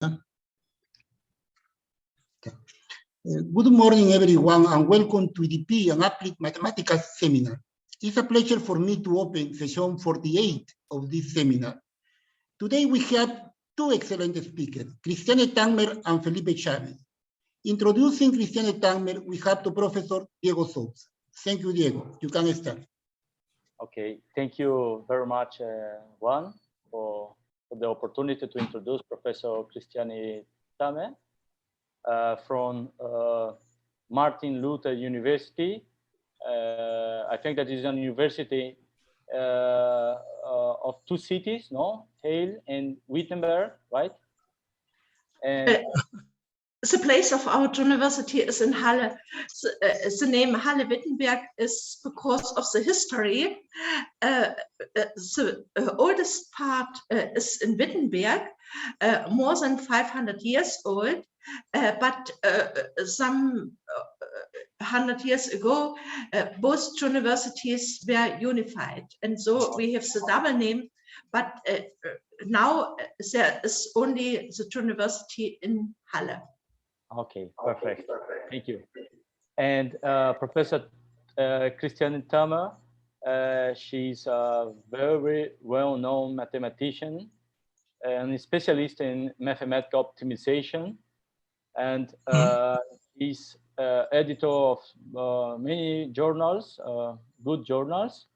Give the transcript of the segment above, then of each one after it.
Good morning, everyone, and welcome to EDP and Applied Mathematics Seminar. It's a pleasure for me to open session 48 of this seminar. Today we have two excellent speakers, Christiane Tammer and Felipe Chavez. Introducing Christiane Tammer, we have the Professor Diego Souza. Thank you, Diego. You can start. Okay, thank you very much, Juan, for the opportunity to introduce Professor Christiane Tammer from Martin Luther University. I think that is a university of two cities, no? Halle and Wittenberg, right? And the place of our university is in Halle. The name Halle-Wittenberg is because of the history. The oldest part is in Wittenberg, more than 500 years old, but some 100 years ago, both universities were unified. And so we have the double name, but now there is only the university in Halle. Okay, perfect. Thank you. And Professor Christiane Tammer, she's a very well-known mathematician and a specialist in mathematical optimization, and is editor of many journals, good journals,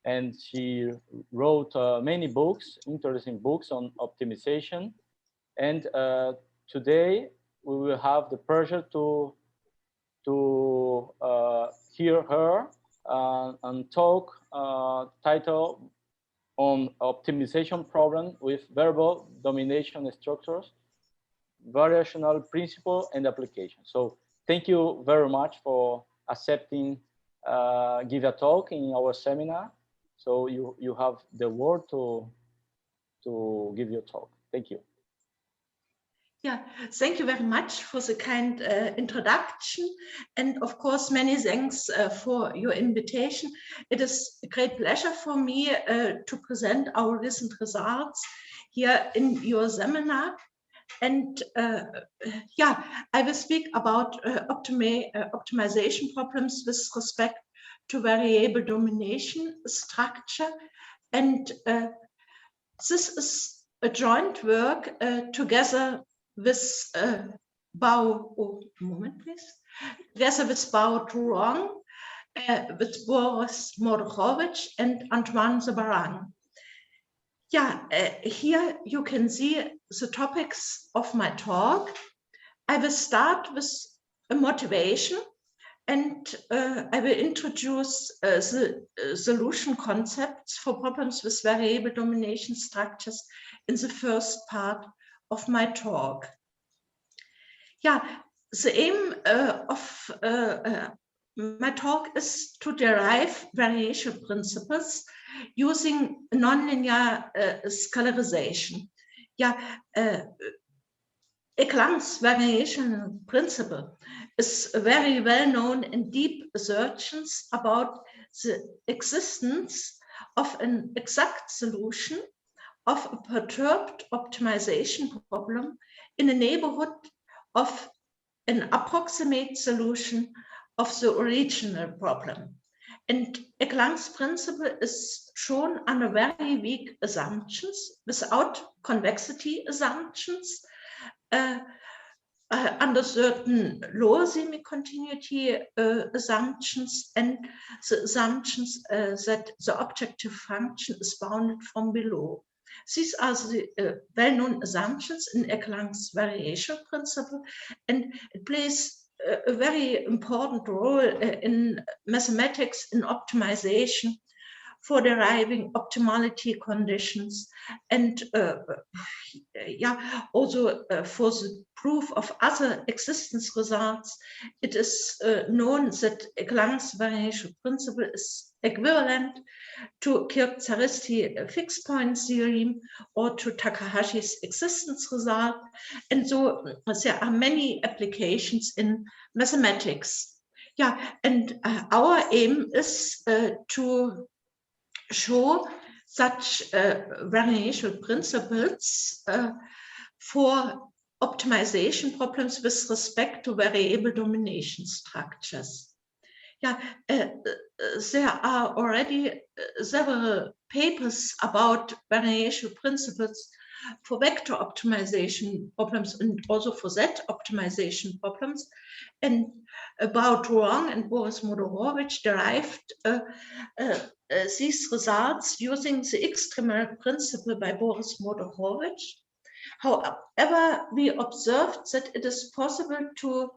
and she wrote many books, interesting books on optimization. And today we will have the pleasure to hear her and talk title on optimization problem with variable domination structures, variational principle and application. So thank you very much for accepting give a talk in our seminar. So you have the word to give your talk. Thank you. Yeah, thank you very much for the kind introduction, and of course many thanks for your invitation. It is a great pleasure for me to present our recent results here in your seminar. And yeah, I will speak about optimization problems with respect to variable domination structure. And this is a joint work together with together with Bao Truong, with Boris Mordechowicz and Antoine Zabarang. Yeah, here you can see the topics of my talk. I will start with a motivation, and I will introduce the solution concepts for problems with variable domination structures in the first part of my talk. Yeah, the aim of my talk is to derive variation principles using nonlinear scalarization. Yeah, Eclans variation principle is very well known in deep assertions about the existence of an exact solution of a perturbed optimization problem in a neighborhood of an approximate solution of the original problem. And Eclans principle is shown under very weak assumptions, without convexity assumptions, under certain lower semi-continuity assumptions, and the assumptions that the objective function is bounded from below. These are the well-known assumptions in Eclans variation principle, and it plays a very important role in mathematics in optimization for deriving optimality conditions, and yeah, also for the proof of other existence results. It is known that Eclans variation principle is equivalent to Kirk-Zariski fixed point theorem or to Takahashi's existence result, and so there are many applications in mathematics. Yeah, and our aim is to show such variation principles for optimization problems with respect to variable domination structures. Yeah, there are already several papers about variational principles for vector optimization problems and also for Z optimization problems, and about Ruang and Boris Modorovich derived these results using the extremal principle by Boris Modorovich. However, we observed that it is possible to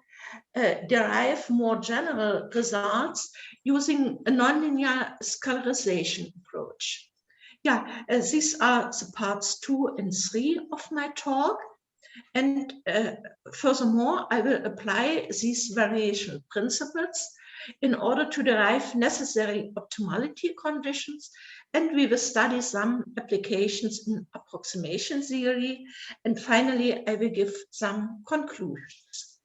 derive more general results using a nonlinear scalarization approach. Yeah, these are the parts 2 and 3 of my talk. And furthermore, I will apply these variational principles in order to derive necessary optimality conditions, and we will study some applications in approximation theory, and finally I will give some conclusions.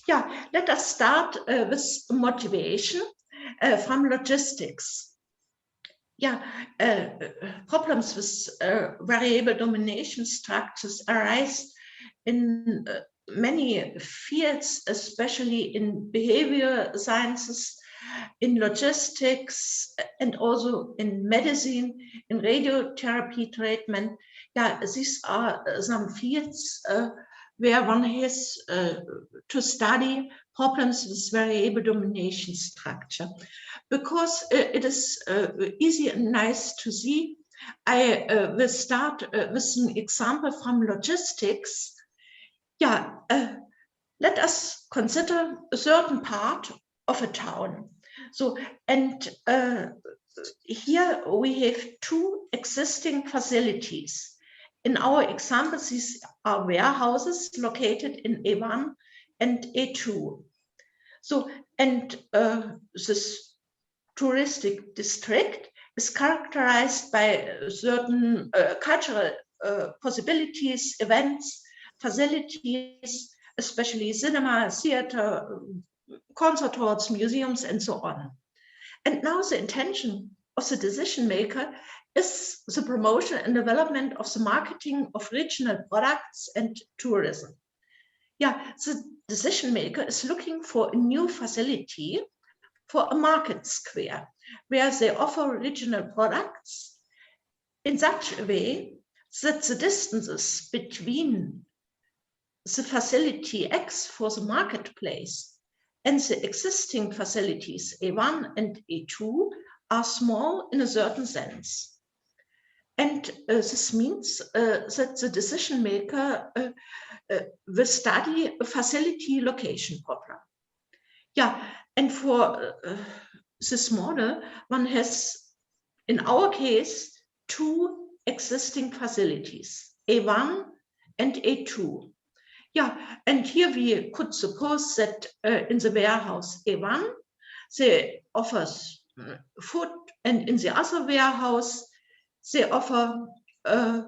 Yeah, let us start with motivation from logistics. Yeah, problems with variable domination structures arise in many fields, especially in behavior sciences, in logistics, and also in medicine, in radiotherapy treatment. Yeah, these are some fields where one has to study problems with variable domination structure. Because it is easy and nice to see, I will start with an example from logistics. Yeah, let us consider a certain part of a town. So, and here we have two existing facilities. In our example, these are warehouses located in A1 and A2. So, and this touristic district is characterized by certain cultural possibilities, events, facilities, especially cinema, theater, concert halls, museums, and so on. And now the intention of the decision maker is the promotion and development of the marketing of regional products and tourism. Yeah, the decision maker is looking for a new facility for a market square where they offer regional products in such a way that the distances between the facility X for the marketplace and the existing facilities A1 and A2 are small in a certain sense. And this means that the decision maker will study a facility location problem. Yeah, and for this model, one has, in our case, two existing facilities, A1 and A2. Yeah, and here we could suppose that in the warehouse A1, they offer food, and in the other warehouse, they offer a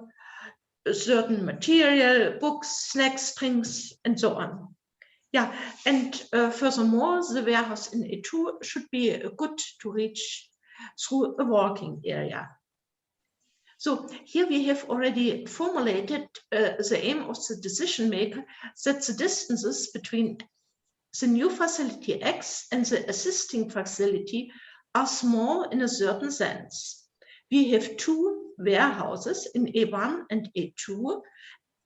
certain material, books, snacks, drinks, and so on. Yeah, and furthermore, the warehouse in A2 should be good to reach through a walking area. So here we have already formulated the aim of the decision maker, that the distances between the new facility X and the existing facility are small in a certain sense. We have two warehouses in A1 and A2,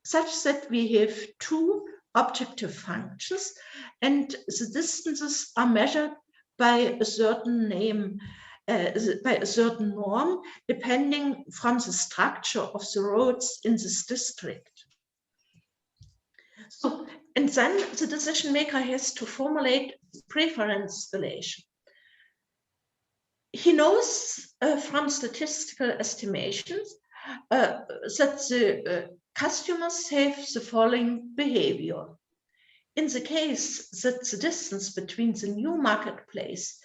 such that we have two objective functions, and the distances are measured by a certain name, by a certain norm, depending from the structure of the roads in this district. So, and then the decision maker has to formulate preference relation. He knows from statistical estimations that the customers have the following behavior. In the case that the distance between the new marketplace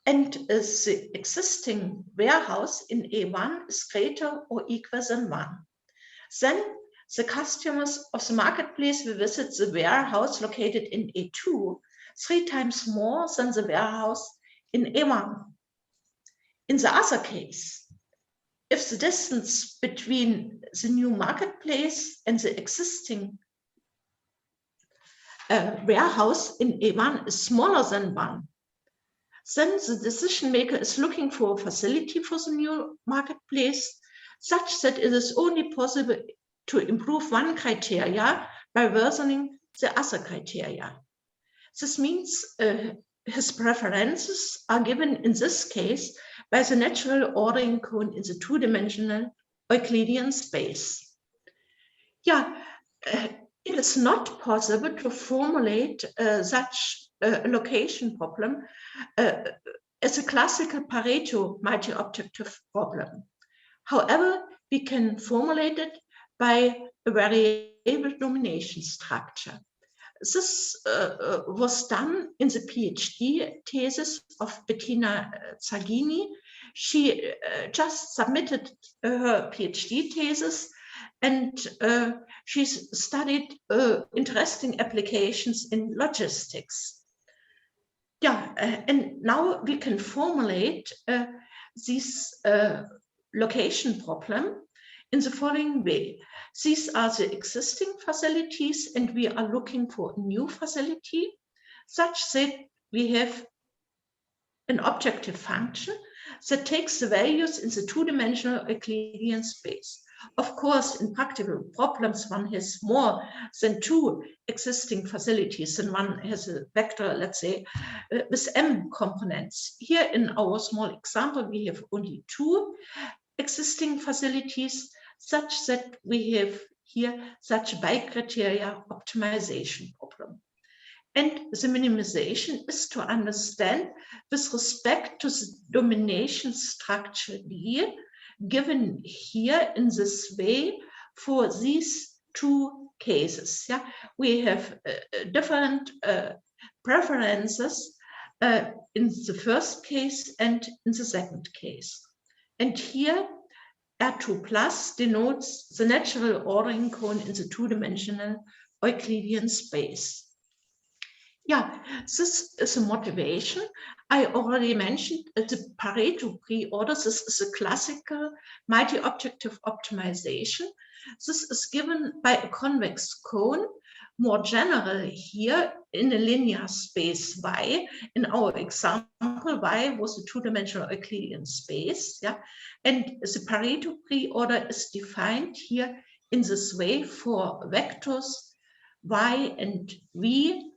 and the existing warehouse in A1 is greater or equal than 1, then the customers of the marketplace will visit the warehouse located in A2 3 times more than the warehouse in A1. In the other case, if the distance between the new marketplace and the existing warehouse in A1 is smaller than 1, then the decision maker is looking for a facility for the new marketplace, such that it is only possible to improve one criteria by worsening the other criteria. This means his preferences are given in this case by the natural ordering cone in the two-dimensional Euclidean space. Yeah, it is not possible to formulate such a location problem as a classical Pareto multi-objective problem. However, we can formulate it by a variable domination structure. This was done in the PhD thesis of Bettina Zaghini. She just submitted her PhD thesis, and she studied interesting applications in logistics. Yeah, and now we can formulate this location problem in the following way. These are the existing facilities, and we are looking for a new facility, such that we have an objective function that takes the values in the two-dimensional Euclidean space. Of course, in practical problems, one has more than two existing facilities, and one has a vector, let's say, with m components. Here in our small example, we have only two existing facilities, such that we have here such a bi-criteria optimization problem. And the minimization is to understand with respect to the domination structure D, given here in this way for these two cases. Yeah, we have different preferences in the first case and in the second case. And here R2 plus denotes the natural ordering cone in the two-dimensional Euclidean space. Yeah, this is a motivation. I already mentioned the Pareto pre-order. This is a classical multi-objective optimization. This is given by a convex cone, more general here in a linear space Y. In our example, Y was a two-dimensional Euclidean space. Yeah? And the Pareto pre-order is defined here in this way for vectors Y and V,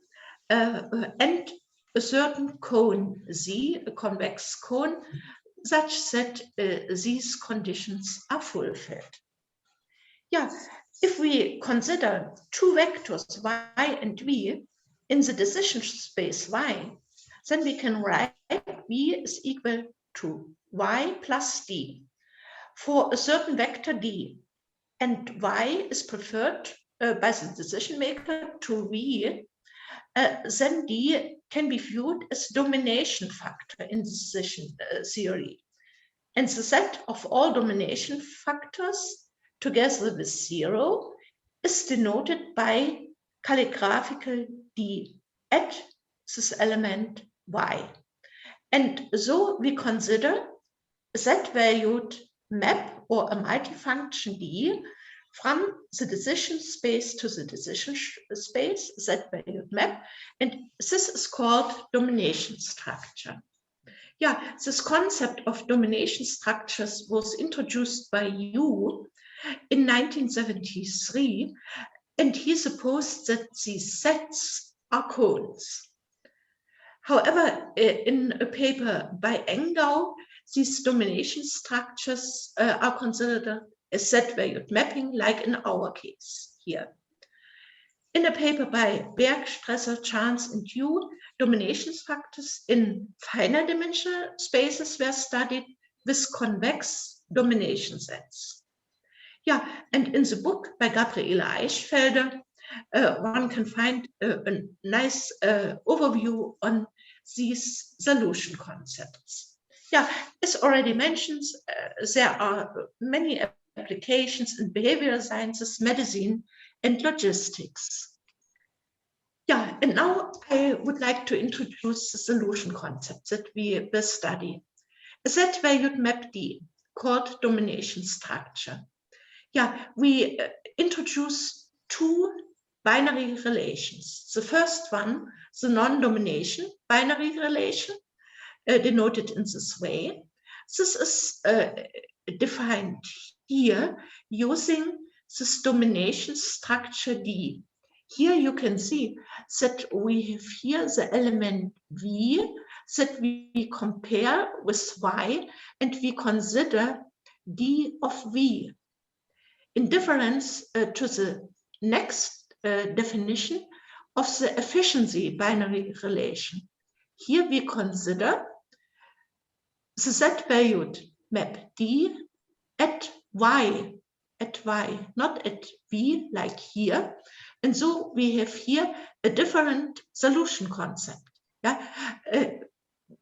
and a certain cone Z, a convex cone, such that these conditions are fulfilled. Yeah, if we consider two vectors Y and V in the decision space Y, then we can write V is equal to Y plus D for a certain vector D, and Y is preferred by the decision maker to V. Then D can be viewed as domination factor in decision theory. And the set of all domination factors together with 0 is denoted by calligraphical D at this element Y. And so we consider a Z-valued map or a multifunction D from the decision space to the decision space, Z-valued map, and this is called domination structure. Yeah, this concept of domination structures was introduced by Yu in 1973, and he supposed that these sets are cones. However, in a paper by Engau, these domination structures are considered a Z-valued mapping, like in our case here. In a paper by Berg, Stresser, Chance, and Yu, domination factors in finite dimensional spaces were studied with convex domination sets. Yeah, and in the book by Gabriele Eichfelder, one can find a nice overview on these solution concepts. Yeah, as already mentioned, there are many applications in behavioral sciences, medicine, and logistics. Yeah, and now I would like to introduce the solution concept that we will study. A Z-valued map D called domination structure. Yeah, we introduce two binary relations. The first one, the non-domination binary relation, denoted in this way. This is defined here using this domination structure D. Here you can see that we have here the element V that we compare with Y, and we consider D of V. In difference to the next definition of the efficiency binary relation. Here we consider the Z-valued map D at Y, not at V like here. And so we have here a different solution concept,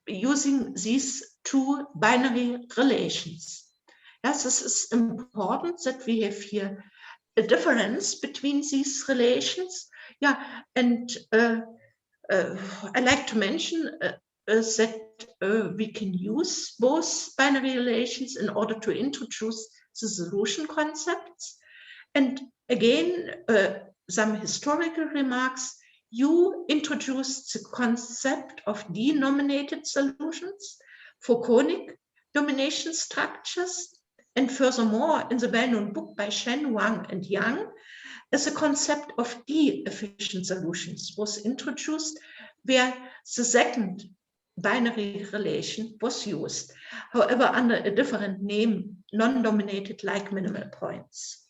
using these two binary relations. Yes, this is important that we have here a difference between these relations. Yeah, and I like to mention that we can use both binary relations in order to introduce the solution concepts. And again, some historical remarks. You introduced the concept of denominated solutions for conic domination structures. And furthermore, in the well-known book by Shen, Wang, and Yang, as a concept of D-efficient solutions was introduced, where the second binary relation was used, however, under a different name, non-dominated like minimal points.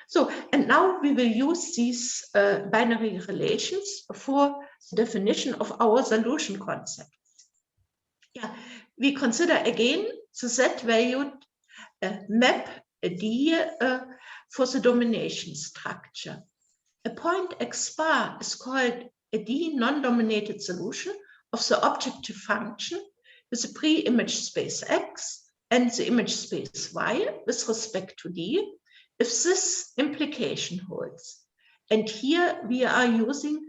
So, and now we will use these binary relations for the definition of our solution concept. Yeah, we consider again the Z-valued map D for the domination structure. A point X bar is called a D non-dominated solution of the objective function with the pre-image space X and the image space Y with respect to D, if this implication holds. And here we are using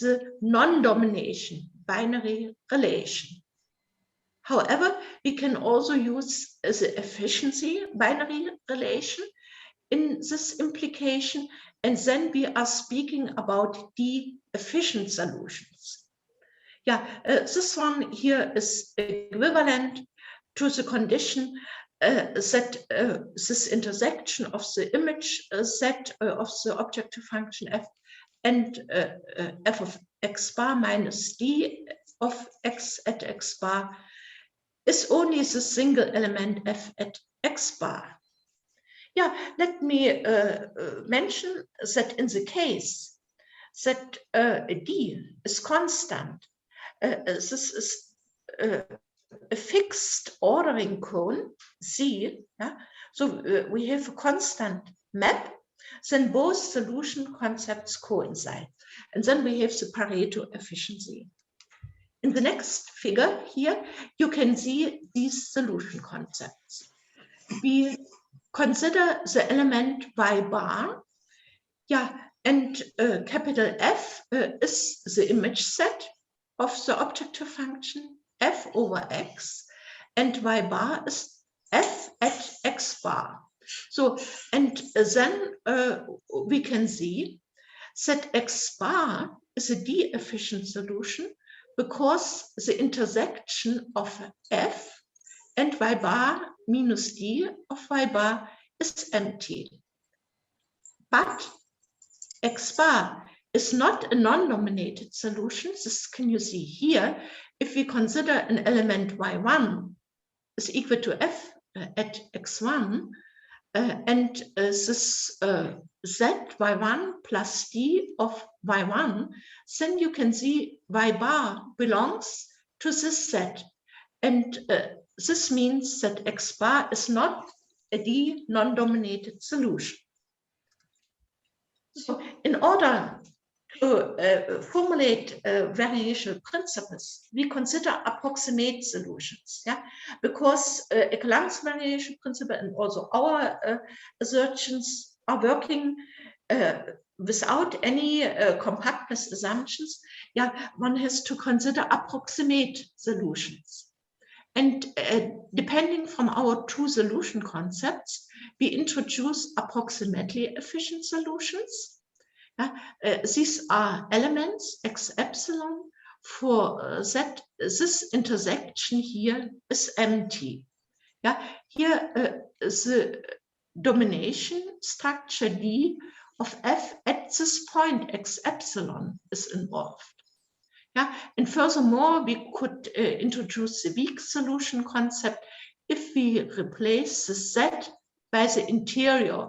the non-domination binary relation. However, we can also use the efficiency binary relation in this implication, and then we are speaking about D-efficient solutions. Yeah, this one here is equivalent to the condition that this intersection of the image set of the objective function f and f of x bar minus d of x at x bar is only the single element f at x bar. Yeah, let me mention that in the case that d is constant, this is a fixed ordering cone, C, yeah? So we have a constant map, then both solution concepts coincide. And then we have the Pareto efficiency. In the next figure here, you can see these solution concepts. We consider the element y bar, yeah, and capital F is the image set of the objective function f over x, and y bar is f at x bar. So, and then we can see that x bar is a D-efficient solution because the intersection of f and y bar minus d of y bar is empty. But x bar is not a non-dominated solution. This can you see here. If we consider an element y1 is equal to f at x1, and this z y1 plus d of y1, then you can see y bar belongs to this set. And this means that x bar is not a D non-dominated solution. So in order to formulate variational principles, we consider approximate solutions, yeah, because Economics variation principle and also our assertions are working without any compactness assumptions. Yeah, one has to consider approximate solutions. And depending from our two solution concepts, we introduce approximately efficient solutions. These are elements x epsilon for that this intersection here is empty. Here the domination structure D of F at this point x epsilon is involved. And furthermore, we could introduce the weak solution concept if we replace the Z by the interior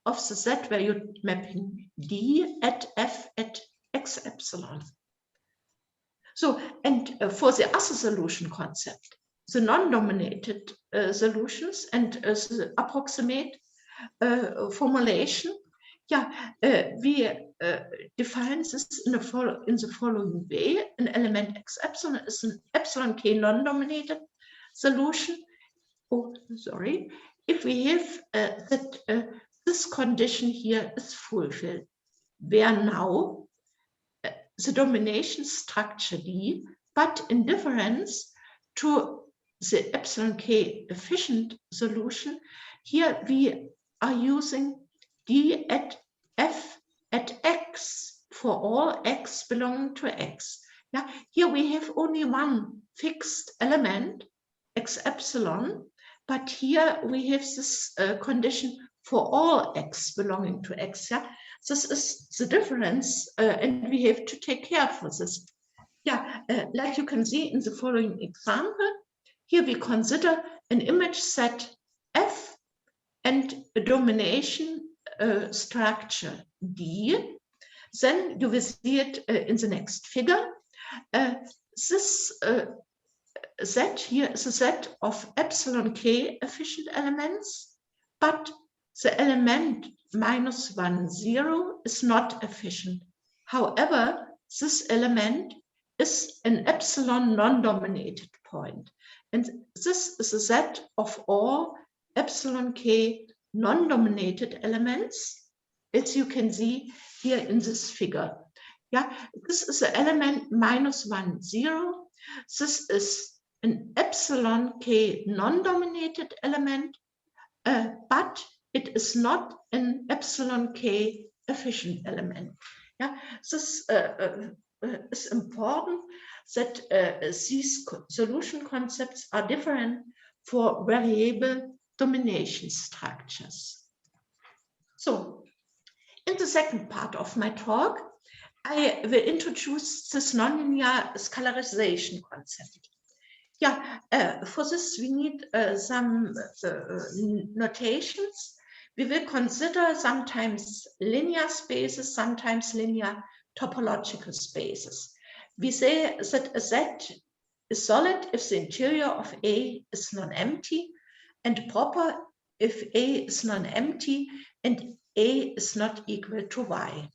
of the Z value mapping D at F at x epsilon. So, and for the other solution concept, the non-dominated solutions and the approximate formulation, we define this in the following way. An element x epsilon is an epsilon k non-dominated solution. Oh, sorry. If we have that this condition here is fulfilled, where now the domination structure D, but in difference to the epsilon k efficient solution, here we are using D at F at x for all x belonging to x. Here we have only one fixed element, x epsilon, but here we have this condition for all x belonging to x. This is the difference, and we have to take care for this. Like you can see in the following example, here we consider an image set F and a domination structure D. Then you will see it in the next figure. This Z here is a set of epsilon k efficient elements, but the element -1, 0 is not efficient. However, this element is an epsilon non-dominated point. And this is a set of all epsilon k non-dominated elements, as you can see here in this figure. This is the element -1, 0. This is an epsilon k non-dominated element, but it is not an epsilon k efficient element. This is important that these solution concepts are different for variable domination structures. So, in the second part of my talk, I will introduce this nonlinear scalarization concept. For this we need some notations. We will consider sometimes linear spaces, sometimes linear topological spaces. We say that a Z is solid if the interior of A is non-empty, and proper if A is non-empty and A is not equal to Y.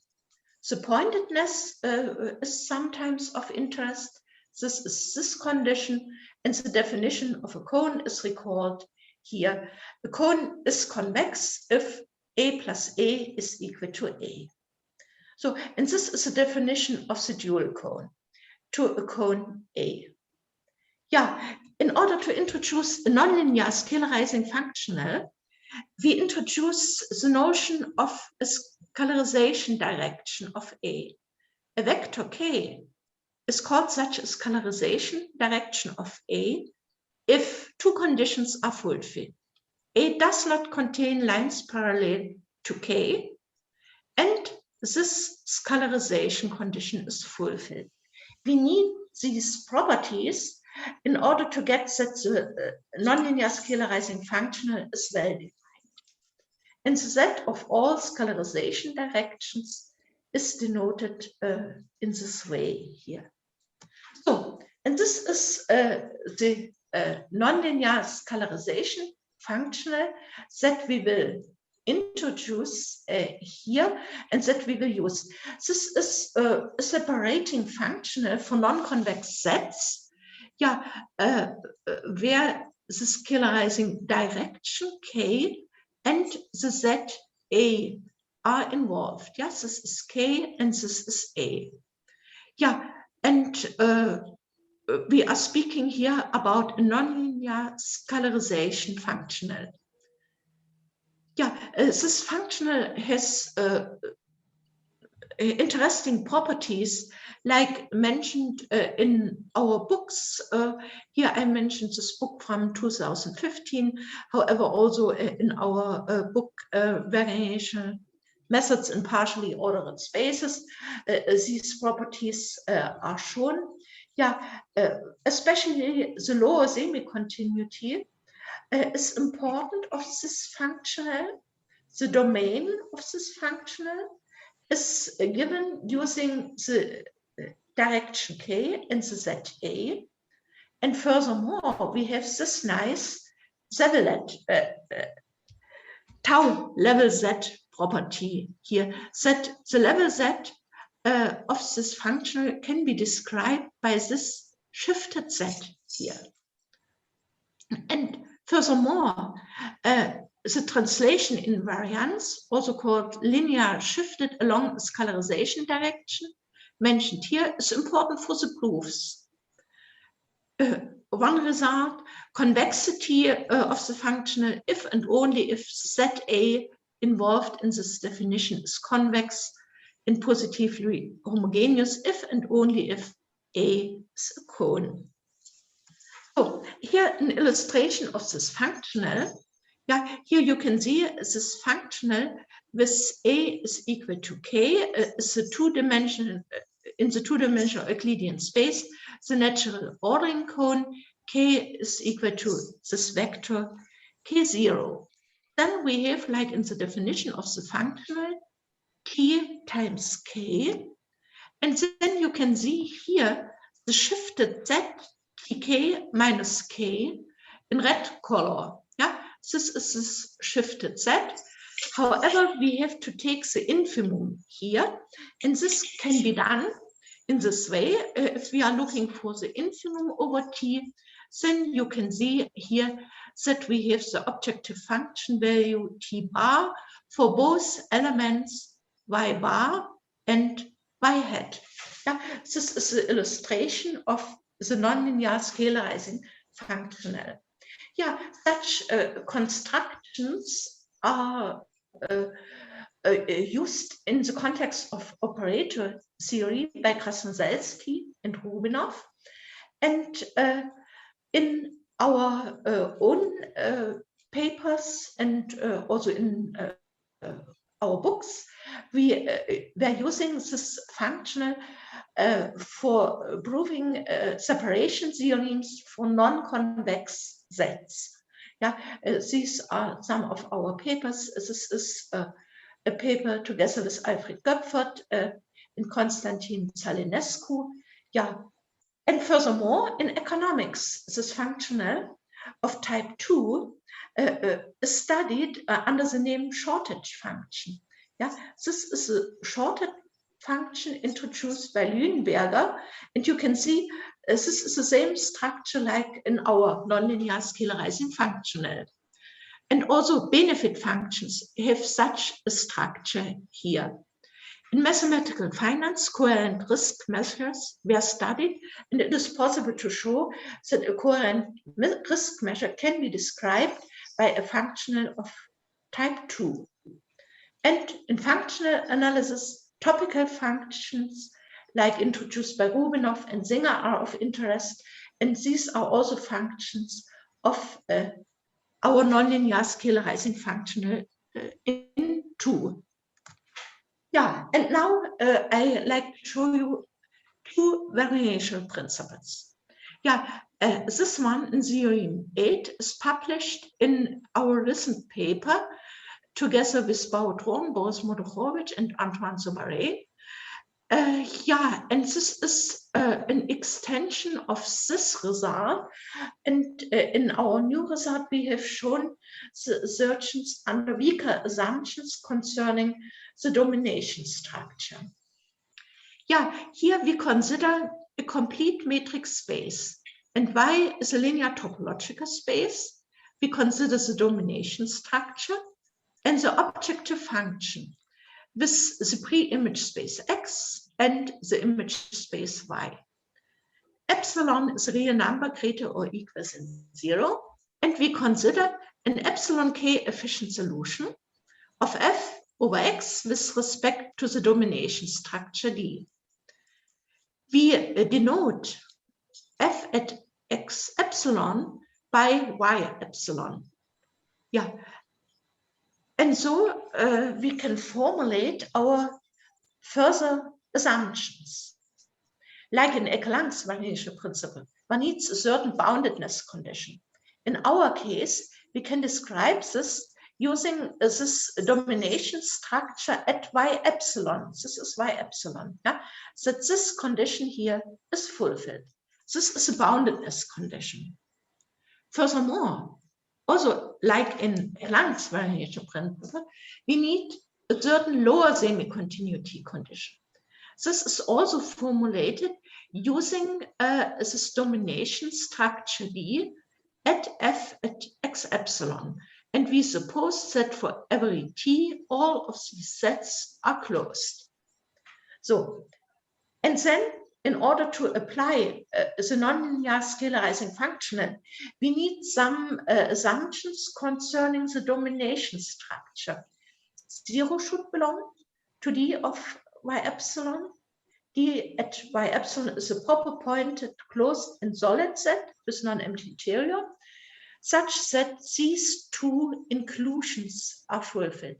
The pointedness is sometimes of interest. This is this condition, and the definition of a cone is recalled here. The cone is convex if A plus A is equal to A. So, and this is the definition of the dual cone to a cone A. In order to introduce a nonlinear scalarizing functional, we introduce the notion of a scalarization direction of A. A vector K is called such a scalarization direction of A if two conditions are fulfilled. A does not contain lines parallel to K, and this scalarization condition is fulfilled. We need these properties in order to get that the nonlinear scalarizing functional is well defined. And the set of all scalarization directions is denoted in this way here. So, and this is the nonlinear scalarization functional that we will introduce here and that we will use. This is a separating functional for non-convex sets, where the scalarizing direction K and the Z A are involved. Yes, this is K and this is A. And we are speaking here about a nonlinear scalarization functional. This functional has interesting properties, like mentioned in our books. Here I mentioned this book from 2015, however, also in our book, Variational Methods in Partially Ordered Spaces, these properties are shown. Yeah, especially the lower semi-continuity is important of this functional. The domain of this functional is given using the direction k in the ZA. And furthermore, we have this nice tau level Z property here, that the level Z of this functional can be described by this shifted Z here. And furthermore, the translation invariance, also called linear shifted along scalarization direction, mentioned here, is important for the proofs. One result, convexity of the functional if and only if ZA involved in this definition is convex and positively homogeneous if and only if A is a cone. So here an illustration of this functional. Yeah, here you can see this functional with A is equal to K, is the two-dimensional in the two-dimensional Euclidean space, the natural ordering cone K is equal to this vector K0. Then we have, like in the definition of the functional, T times K, and then you can see here the shifted Z Tk minus K in red color. Yeah, this is this shifted Z. However, we have to take the infimum here, and this can be done in this way. If we are looking for the infimum over T, then you can see here that we have the objective function value T bar for both elements Y bar and Y hat. Yeah, this is the illustration of the nonlinear scalarizing functional. Yeah, such constructions are used in the context of operator theory by Krasnodębski and Rubinov, and in our own papers and also in our books, we were using this functional for proving separation theorems for non-convex sets. Yeah, these are some of our papers. This is a paper together with Alfred Göpfert and Konstantin Zălinescu. Yeah, and furthermore, in economics, this functional of type 2 is studied under the name shortage function. Yeah, this is a shortage function introduced by Lüneberger, and you can see this is the same structure like in our nonlinear scalarizing functional. And also benefit functions have such a structure here. In mathematical finance, coherent risk measures were studied, and it is possible to show that a coherent risk measure can be described by a functional of type 2. And in functional analysis, topical functions like introduced by Rubinov and Singer are of interest, and these are also functions of our nonlinear scalarizing functional in 2. Yeah, and now I like to show you two variational principles. Yeah, this one in Theorem 8 is published in our recent paper together with Bautron, Boris Modorowicz, and Antoine Saumarez. Yeah, and this is an extension of this result. And in our new result, we have shown the assertions under weaker assumptions concerning the domination structure. Yeah, here we consider a complete metric space. And Y is a linear topological space. We consider the domination structure and the objective function with the pre-image space X and the image space Y. Epsilon is a real number greater or equal than 0, and we consider an epsilon k efficient solution of F over x with respect to the domination structure D. We denote f at x epsilon by y epsilon. Yeah, and so we can formulate our further assumptions. Like in Echelon's variation principle, one needs a certain boundedness condition. In our case, we can describe this using this domination structure at y epsilon. This is y epsilon. Yeah? So that this condition here is fulfilled. This is a boundedness condition. Furthermore, also like in Planck's variation principle, we need a certain lower semi-continuity condition. This is also formulated using this domination structure D at f at x epsilon. And we suppose that for every t, all of these sets are closed. So, and then in order to apply the nonlinear scalarizing function, we need some assumptions concerning the domination structure. 0 should belong to D of y epsilon. D at y epsilon is a proper pointed closed and solid set with non-empty interior, such that these two inclusions are fulfilled.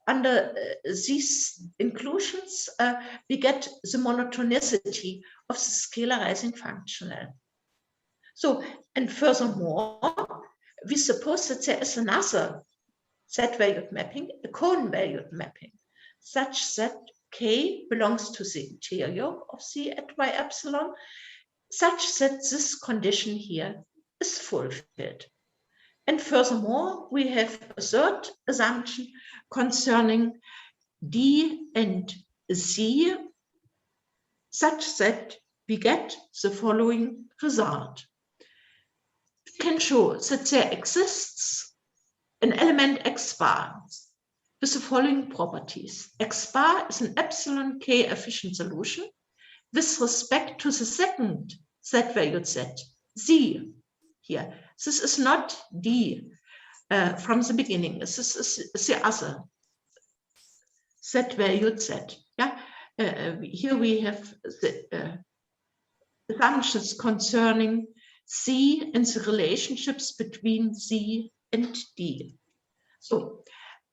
Under these inclusions, we get the monotonicity of the scalarizing functional. So, and furthermore, we suppose that there is another set-valued mapping, a cone-valued mapping, such that K belongs to the interior of C at y epsilon, such that this condition here is fulfilled. And furthermore, we have a third assumption concerning D and C, such that we get the following result. We can show that there exists an element x bar with the following properties. X bar is an epsilon k efficient solution with respect to the second z-valued set, Z here. This is not D from the beginning. This is the other z-valued set. Yeah? Here we have the assumptions concerning C and the relationships between Z and D. So,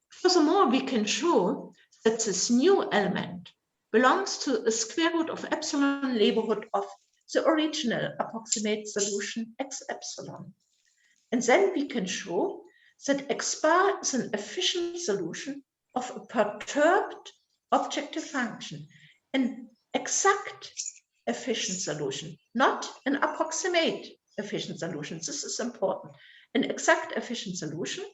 furthermore, we can show that this new element belongs to a square root of epsilon neighborhood of the original approximate solution x epsilon. And then we can show that x bar is an efficient solution of a perturbed objective function, an exact efficient solution, not an approximate efficient solution. This is important. An exact efficient solution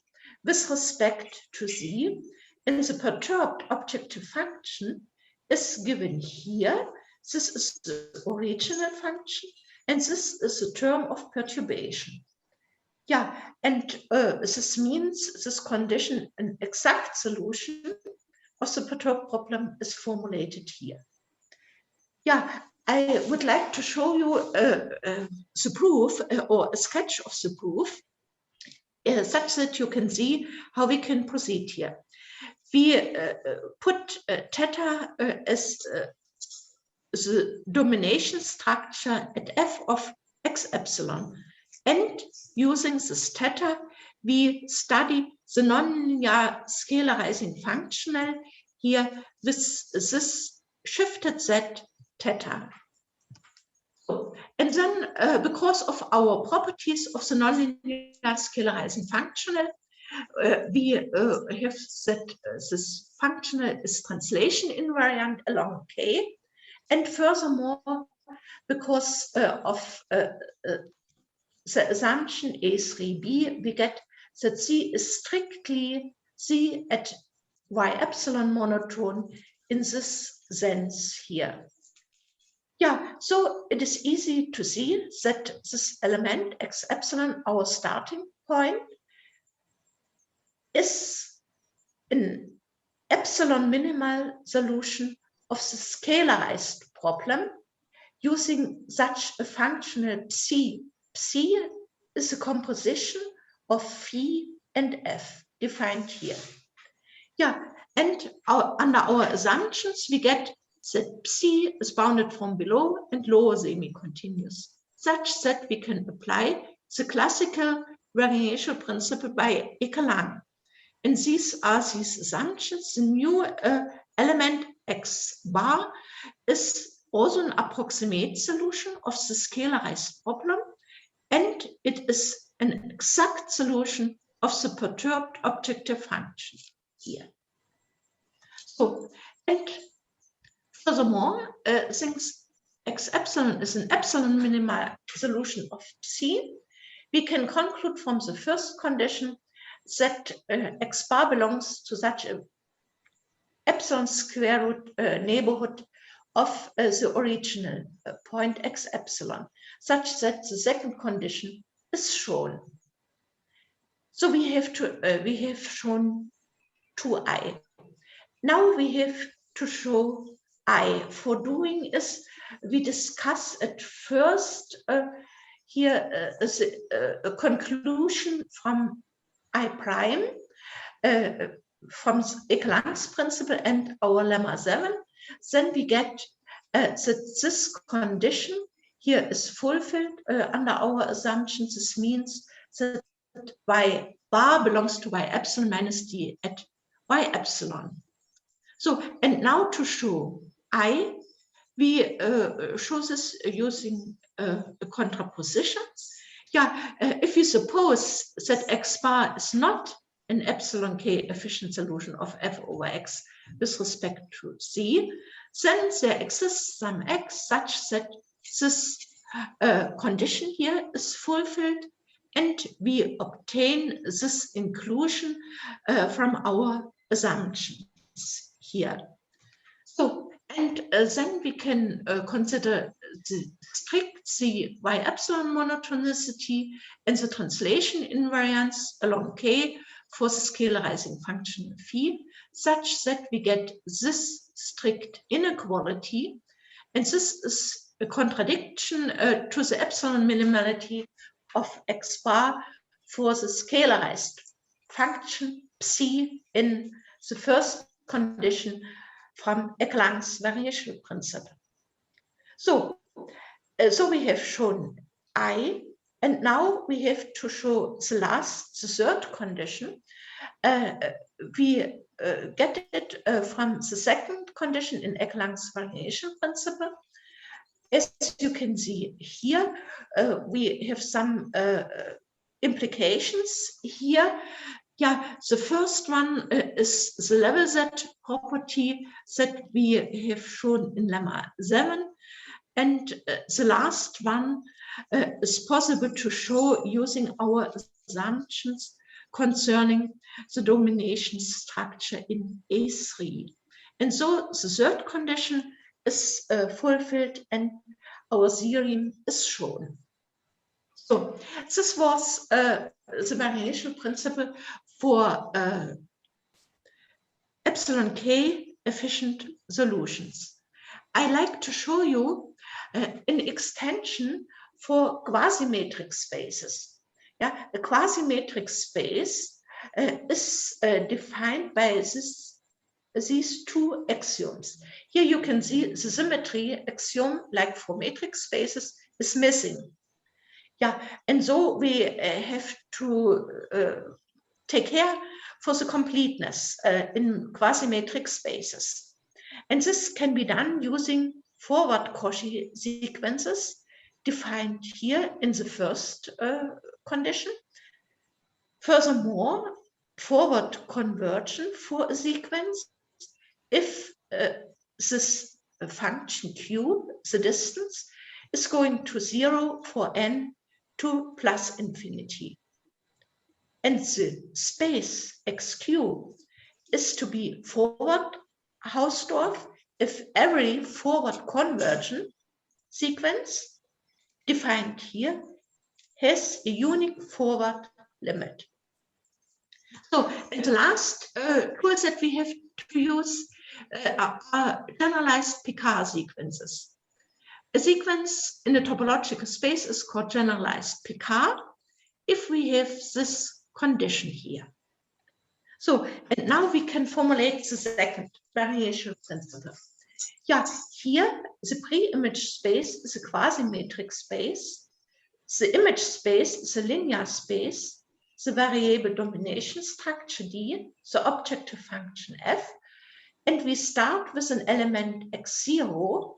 with respect to Z, and the perturbed objective function is given here. This is the original function, and this is the term of perturbation. Yeah, and this means this condition, an exact solution of the perturbed problem, is formulated here. Yeah, I would like to show you the proof or a sketch of the proof, such that you can see how we can proceed here. We put theta as the domination structure at f of x epsilon, and using this theta, we study the nonlinear scalarizing functional here with this shifted z theta. And then, because of our properties of the nonlinear scalarizing functional, we have that this functional is translation invariant along K. And furthermore, because of the assumption A3b, we get that C is strictly C at y epsilon monotone in this sense here. Yeah, so it is easy to see that this element x epsilon, our starting point, is an epsilon minimal solution of the scalarized problem using such a functional psi. Psi is a composition of phi and f defined here. Yeah, And under our assumptions, we get that psi is bounded from below and lower semi-continuous, such that we can apply the classical variational principle by Ekelang. And these are these assumptions. The new element x bar is also an approximate solution of the scalarized problem, and it is an exact solution of the perturbed objective function here. So, and furthermore, since x epsilon is an epsilon minimal solution of psi, we can conclude from the first condition that x bar belongs to such a epsilon square root neighborhood of the original point x epsilon, such that the second condition is shown. So we have shown 2i. Now we have to show I. For doing is we discuss at first here a conclusion from I prime from Ekelang's principle and our lemma 7. Then we get that this condition here is fulfilled under our assumptions. This means that y bar belongs to y epsilon minus d at y epsilon. So, and now to show I, we show this using a contraposition. Yeah, if we suppose that x bar is not an epsilon k efficient solution of f over x with respect to c, then there exists some x such that this condition here is fulfilled, and we obtain this inclusion from our assumptions here. So, and then we can consider the strict the y epsilon monotonicity and the translation invariance along k for the scalarizing function phi, such that we get this strict inequality, and this is a contradiction to the epsilon minimality of x bar for the scalarized function psi in the first condition from Ekelang's variational principle. So we have shown I, and now we have to show the third condition. We get it from the second condition in Ekelang's variational principle. As you can see here, we have some implications here. Yeah, the first one is the level set property that we have shown in lemma 7. And the last one is possible to show using our assumptions concerning the domination structure in A3. And so the third condition is fulfilled and our theorem is shown. So this was the variational principle for epsilon k efficient solutions. I like to show you an extension for quasi-matrix spaces. Yeah, a quasi-matrix space is defined by these two axioms. Here you can see the symmetry axiom, like for matrix spaces, is missing. Yeah, and so we have to take care for the completeness in quasi-matrix spaces. And this can be done using forward Cauchy sequences defined here in the first condition. Furthermore, forward conversion for a sequence if this function q, the distance, is going to 0 for n to plus infinity. And the space xq is to be forward Hausdorff if every forward convergent sequence defined here has a unique forward limit. So, and the last tools that we have to use are generalized Picard sequences. A sequence in a topological space is called generalized Picard if we have this condition here. So, and now we can formulate the second variational principle. Yeah, here the pre-image space is a quasi-matrix space. The image space is a linear space. The variable domination structure D, the objective function f, and we start with an element x0,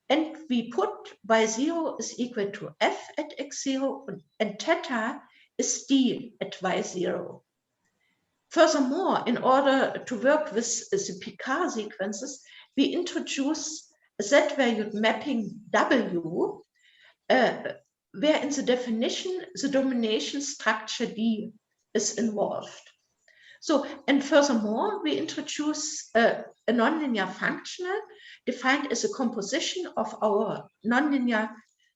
and we put y0 is equal to f at x0, and theta is d at y0. Furthermore, in order to work with the Picard sequences, we introduce a z-valued mapping W, where in the definition, the domination structure D is involved. So, and furthermore, we introduce a nonlinear functional defined as a composition of our nonlinear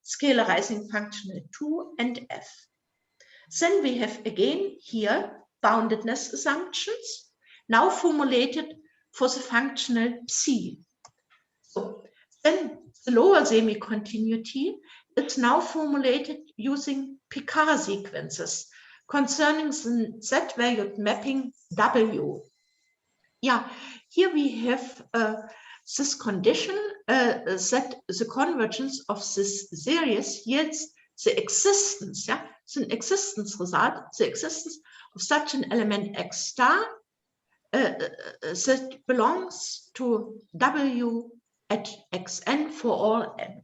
scalarizing functional 2 and f. Then we have again here boundedness assumptions, now formulated for the functional psi. So then the lower semi-continuity is now formulated using Picard sequences concerning the z-valued mapping W. Yeah, here we have this condition that the convergence of this series yields the existence, the existence result, the existence of such an element x star that belongs to W at xn for all n.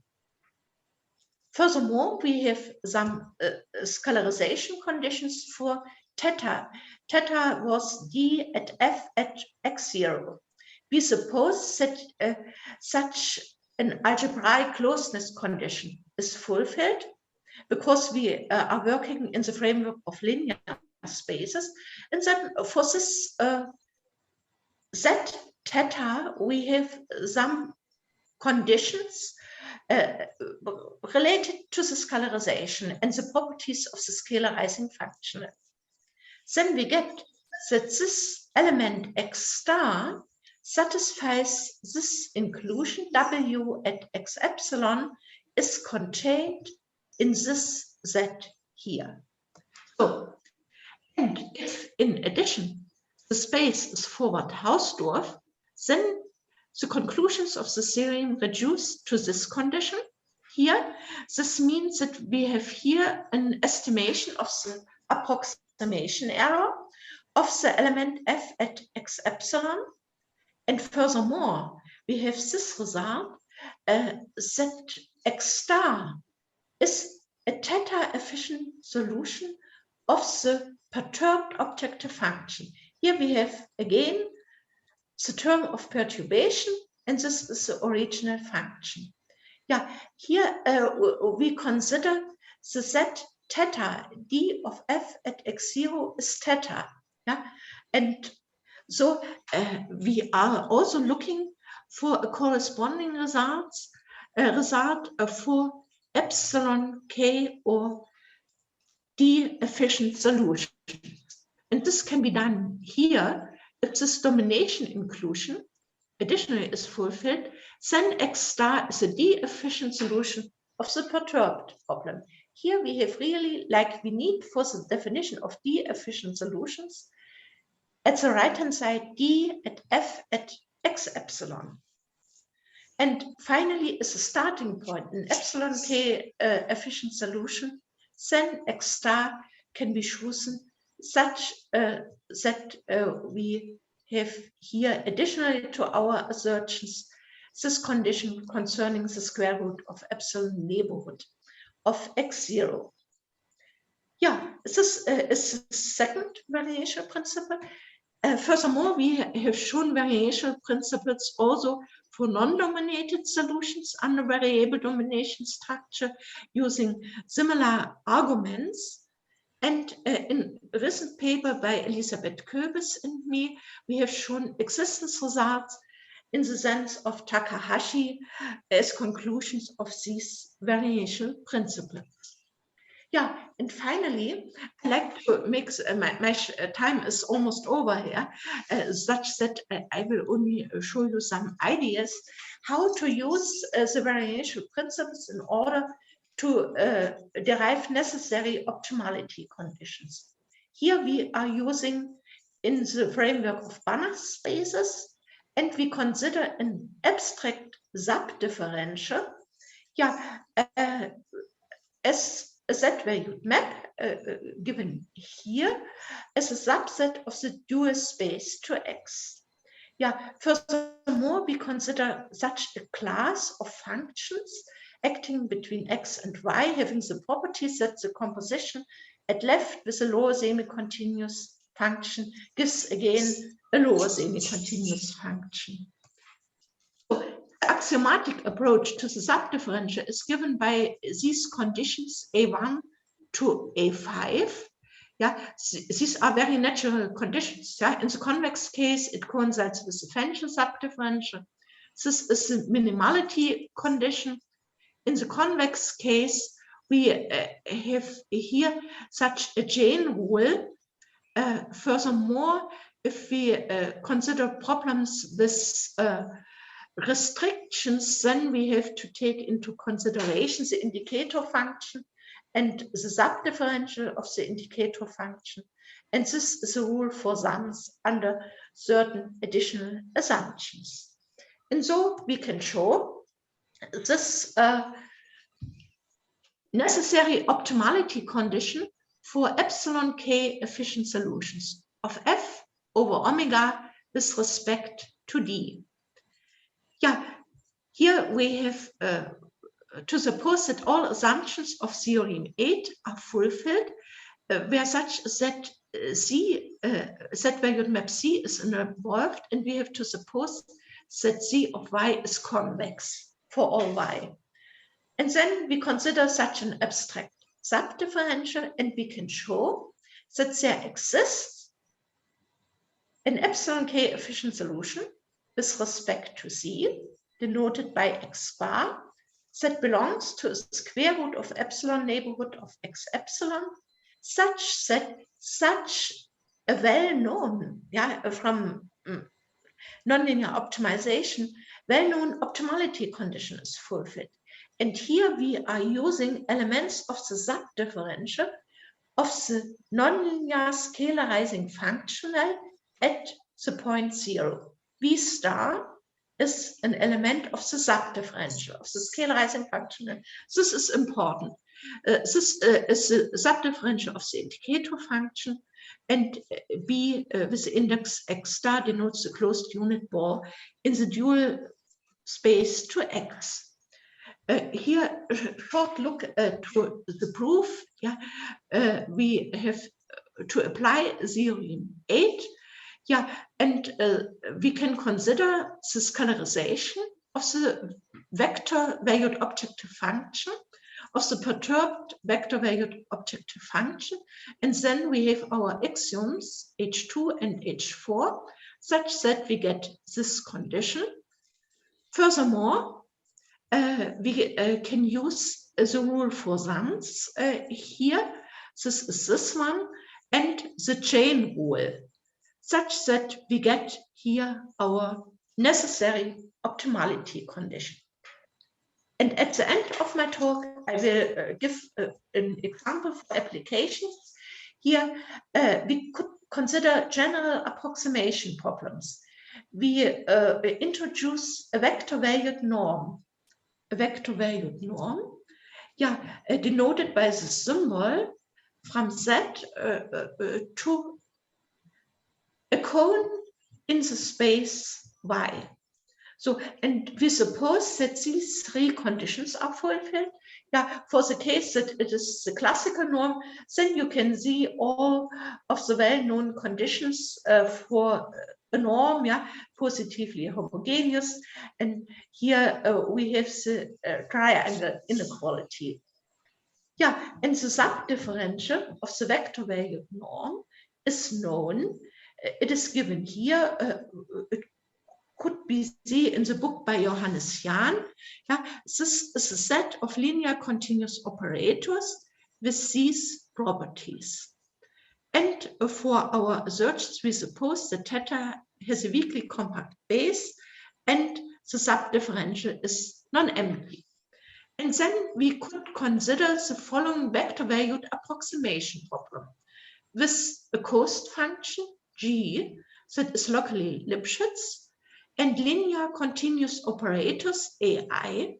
Furthermore, we have some scalarization conditions for theta. Theta was d at f at x0. We suppose that such an algebraic closeness condition is fulfilled because we are working in the framework of linear spaces, and then for this z theta we have some conditions related to the scalarization and the properties of the scalarizing functional. Then we get that this element x star satisfies this inclusion W at x epsilon is contained in this Z here. So, and if in addition the space is forward Hausdorff, then the conclusions of the theorem reduce to this condition here. This means that we have here an estimation of the approximation error of the element f at x epsilon. And furthermore, we have this result that x star is a theta efficient solution of the perturbed objective function. Here we have again the term of perturbation, and this is the original function. Yeah, here we consider the z theta d of f at x0 is theta. Yeah, and so we are also looking for a corresponding result for epsilon k or d efficient solution. And this can be done here if this domination inclusion additionally is fulfilled, then x star is a d efficient solution of the perturbed problem. Here we have really, like we need for the definition of d efficient solutions, at the right hand side d at f at x epsilon. And finally, as a starting point, an epsilon k efficient solution, then x star can be chosen such that we have here additionally to our assertions this condition concerning the square root of epsilon neighborhood of x0. Yeah, this is the second variational principle. Furthermore, we have shown variational principles also for non-dominated solutions under variable domination structure using similar arguments. And in a recent paper by Elisabeth Köbes and me, we have shown existence results in the sense of Takahashi as conclusions of these variational principles. Yeah, and finally, I like to make, my time is almost over here, such that I will only show you some ideas how to use the variational principles in order to derive necessary optimality conditions. Here we are using in the framework of Banach spaces, and we consider an abstract subdifferential, as a z-valued map given here as a subset of the dual space to X. Furthermore, we consider such a class of functions acting between X and Y, having the properties that the composition at left with a lower semi-continuous function gives again a lower semi-continuous function. The axiomatic approach to the subdifferential is given by these conditions A1 to A5. These are very natural conditions. In the convex case, it coincides with the Fenchel subdifferential. This is the minimality condition. In the convex case, we have here such a chain rule. Furthermore, if we consider problems with restrictions, then we have to take into consideration the indicator function and the subdifferential of the indicator function. And this is a rule for sums under certain additional assumptions. And so we can show this necessary optimality condition for epsilon k efficient solutions of f over omega with respect to d. Here we have to suppose that all assumptions of theorem 8 are fulfilled, where such that z-valued map C is involved, and we have to suppose that Z of Y is convex for all Y. And then we consider such an abstract subdifferential, and we can show that there exists an epsilon k efficient solution with respect to Z, denoted by x bar, that belongs to a square root of epsilon neighborhood of x epsilon, such that such a well-known, from nonlinear optimization, well-known optimality condition is fulfilled. And here we are using elements of the subdifferential of the nonlinear scalarizing functional at the point 0. V star is an element of the subdifferential of the scalarizing functional. This is important. This is the subdifferential of the indicator function, and B with the index x star denotes the closed unit ball in the dual space to X. Here, a short look to the proof. We have to apply theorem 8. And we can consider the scalarization of the vector-valued objective function, of the perturbed vector-valued objective function, and then we have our axioms H2 and H4, such that we get this condition. Furthermore, we can use the rule for sums here. This is this one, and the chain rule, such that we get here our necessary optimality condition. And at the end of my talk, I will give an example for applications. Here, we could consider general approximation problems. We introduce a vector-valued norm. A vector-valued norm, denoted by the symbol from Z to a cone in the space Y. So, and we suppose that these three conditions are fulfilled. For the case that it is the classical norm, then you can see all of the well-known conditions for a norm, positively homogeneous. And here we have the triangle inequality. And the subdifferential of the vector-valued norm is known. It is given here. It could be seen in the book by Johannes Jahn. This is a set of linear continuous operators with these properties. And for our searches, we suppose that theta has a weakly compact base and the subdifferential is non-empty. And then we could consider the following vector-valued approximation problem with a coast function G that is locally Lipschitz, and linear continuous operators AI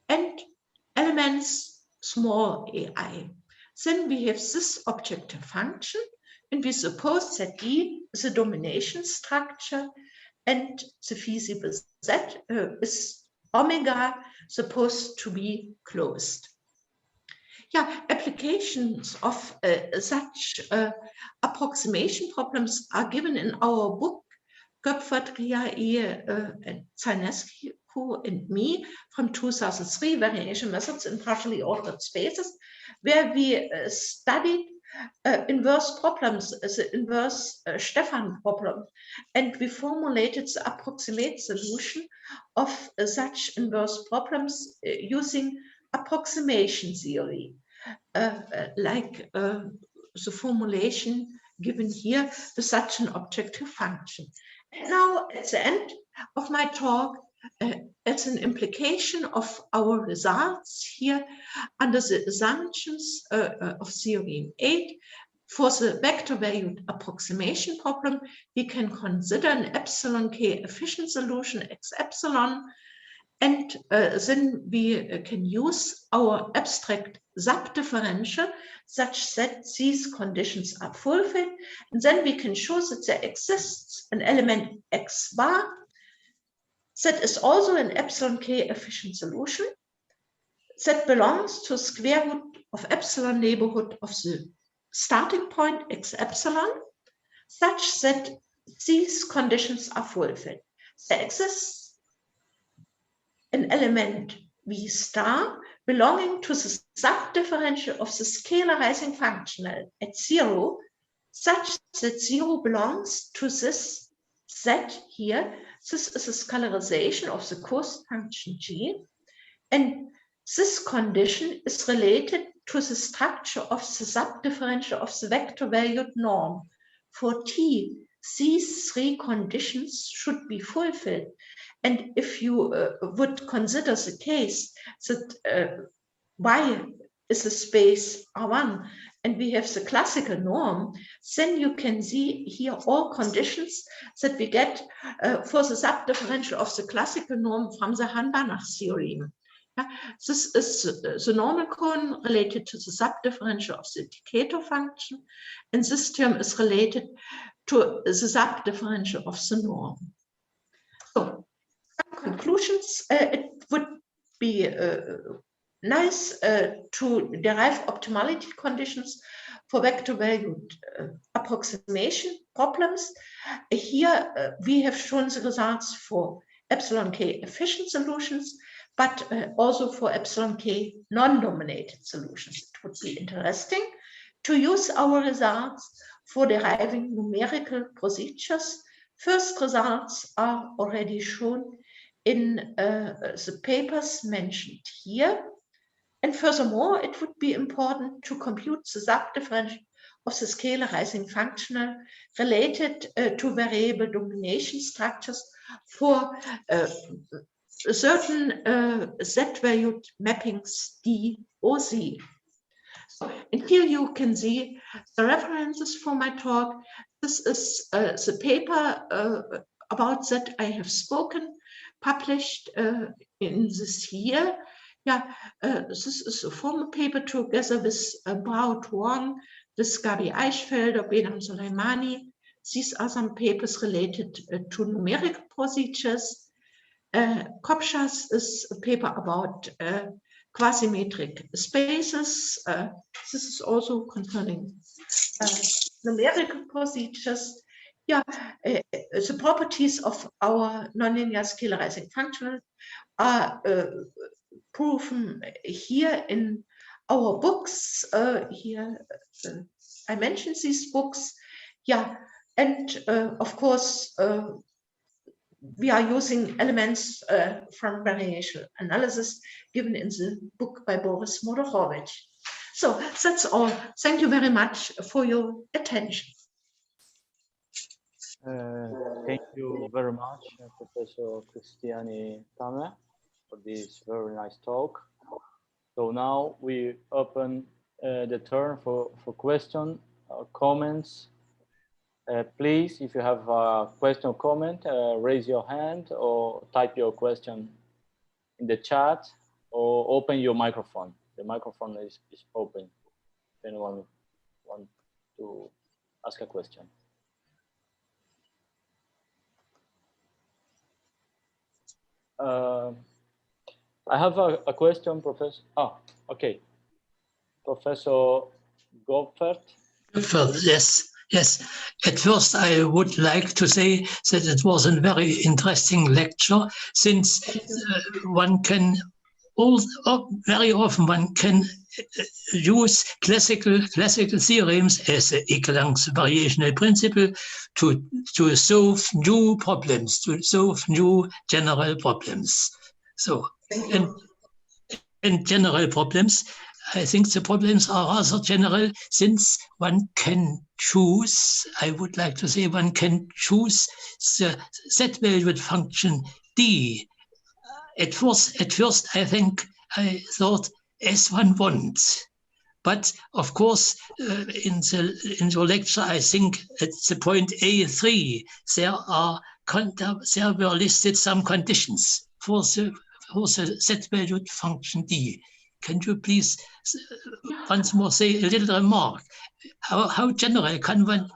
and elements small ai. Then we have this objective function, and we suppose that D is a domination structure, and the feasible set is omega supposed to be closed. Yeah, applications of such approximation problems are given in our book, Köpfert, and Czarnescu and me from 2003, Variation Methods in Partially Ordered Spaces, where we studied inverse problems, the inverse Stefan problem, and we formulated the approximate solution of such inverse problems using approximation theory, like the formulation given here with such an objective function. And now, at the end of my talk, as an implication of our results here under the assumptions of theorem 8, for the vector valued approximation problem, we can consider an epsilon k efficient solution x epsilon, and then we can use our abstract subdifferential such that these conditions are fulfilled, and then we can show that there exists an element x bar that is also an epsilon k efficient solution that belongs to square root of epsilon neighborhood of the starting point x epsilon, such that these conditions are fulfilled. There exists an element v star belonging to the subdifferential of the scalarizing function at 0, such that 0 belongs to this z here. This is a scalarization of the cost function g, and this condition is related to the structure of the subdifferential of the vector valued norm. For t, these three conditions should be fulfilled. And if you would consider the case that y is a space R1 and we have the classical norm, then you can see here all conditions that we get for the subdifferential of the classical norm from the Hahn-Banach theorem. This is the normal cone related to the subdifferential of the Decatur function, and this term is related to the subdifferential of the norm. So, some conclusions. It would be nice to derive optimality conditions for vector valued approximation problems. Here we have shown the results for epsilon k efficient solutions, but also for epsilon k non-dominated solutions. It would be interesting to use our results for deriving numerical procedures. First results are already shown in the papers mentioned here. And furthermore, it would be important to compute the subdifferential of the scalarizing functional related to variable domination structures for certain z-valued mappings D or Z. So, and here you can see the references for my talk. This is the paper about that I have spoken, published in this year. Yeah, this is a formal paper together with Baut Wang, with Gabi Eichfelder, Benham Soleimani. These are some papers related to numerical procedures. Kopshas is a paper about quasimetric spaces. This is also concerning numerical procedures. Yeah, the properties of our nonlinear scalarizing functional are proven here in our books. Here I mentioned these books. Yeah, and of course we are using elements from variational analysis given in the book by Boris Modorovich. So that's all. Thank you very much for your attention. Thank you very much, Professor Christiane Tammer, for this very nice talk. So now we open the turn for questions, comments. Please, if you have a question or comment, raise your hand or type your question in the chat or open your microphone. The microphone is open. If anyone wants to ask a question. I have a question, Professor. Oh, okay. Professor Goffert. Yes, yes. At first, I would like to say that it was a very interesting lecture, since one can very often one can use classical theorems as the Ekelang's variational principle to solve new problems, to solve new general problems. So, and general problems, I think the problems are rather general, since one can choose, I would like to say, one can choose the z-valued function d. At first, I thought as one wants. But of course, in your lecture, I think at the point A3, there were listed some conditions for the z-valued function d. Can you please once more say a little remark? How general can one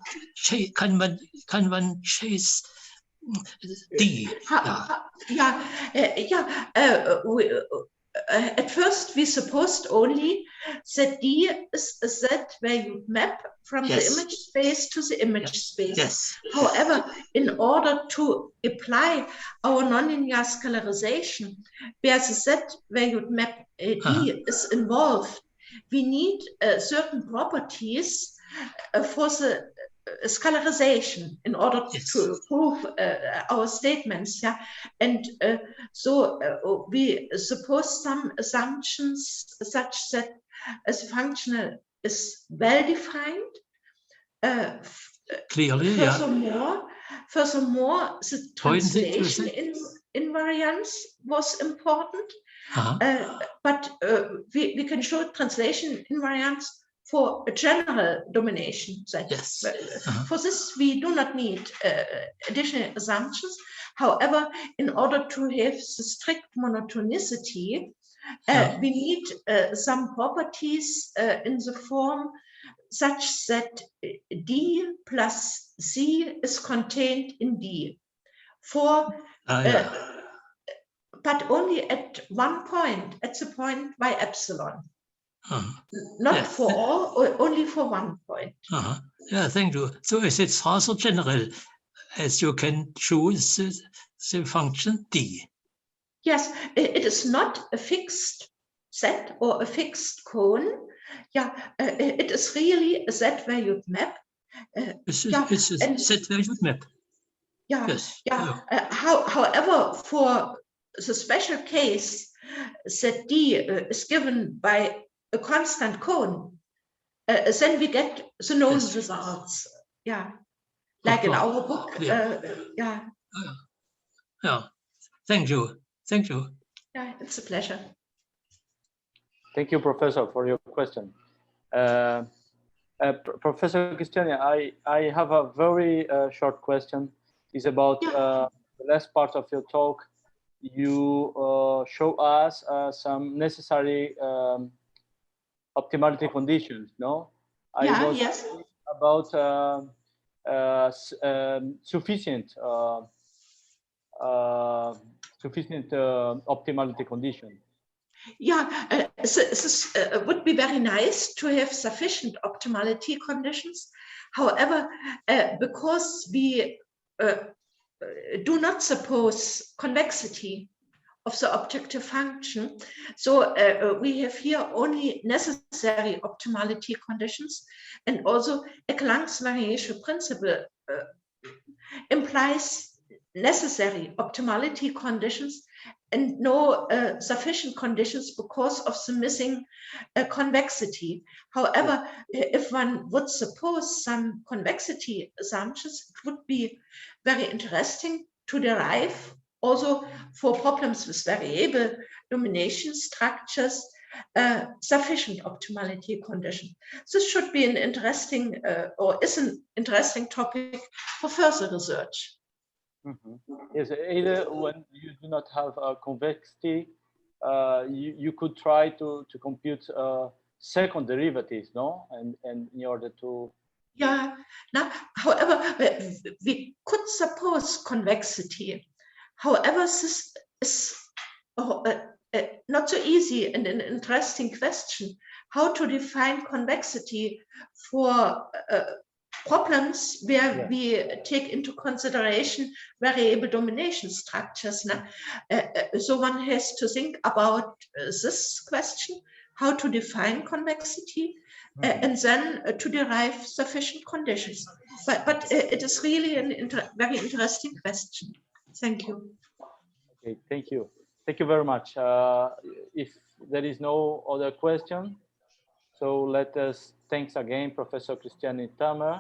chase d? At first, we supposed only that D is a z-valued map from the image space to the image space. However, in order to apply our nonlinear scalarization, where the z-valued map D is involved, we need certain properties for the scalarization in order to prove our statements, and so we suppose some assumptions such that as functional is well defined. Clearly, furthermore, the translation invariance was important, but we can show translation invariance for a general domination set. For this, we do not need additional assumptions. However, in order to have the strict monotonicity, we need some properties in the form such that D plus C is contained in D. But only at one point, at the point by epsilon. Not for all, or only for one point. Yeah, thank you. So it's rather general, as you can choose the function d. Yes, it is not a fixed set or a fixed cone. It is really a z-valued map. It's a z-valued map. However, for the special case that D is given by a constant cone, then we get the known results. Like in our book. Thank you. Thank you. Yeah, it's a pleasure. Thank you, Professor, for your question. Professor Christiane, I have a very short question. It's about the last part of your talk. You show us some necessary optimality conditions, no? Yes. About sufficient optimality condition. This would be very nice to have sufficient optimality conditions. However, because we do not suppose convexity of the objective function, so we have here only necessary optimality conditions, and also Ekelang's variation principle implies necessary optimality conditions and no sufficient conditions because of the missing convexity. However, if one would suppose some convexity assumptions, it would be very interesting to derive also for problems with variable domination structures sufficient optimality condition. This should be an interesting or is an interesting topic for further research. Yes, either when you do not have a convexity, you could try to compute second derivatives, no? And in order to... Yeah, now, however, we could suppose convexity. However, this is not so easy and an interesting question, how to define convexity for problems where we take into consideration variable domination structures. So one has to think about this question, how to define convexity, and then to derive sufficient conditions. But it is really a very interesting question. Thank you. Okay, thank you. Thank you very much. If there is no other question, so let us thanks again Professor Christiane Tammer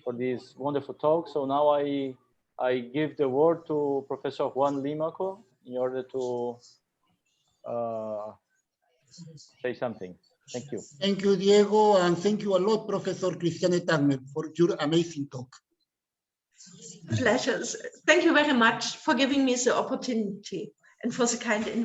for this wonderful talk. So now I give the word to Professor Juan Limaco in order to say something. Thank you. Thank you, Diego, and thank you a lot, Professor Christiane Tammer, for your amazing talk. Pleasures. Thank you very much for giving me the opportunity and for the kind invitation.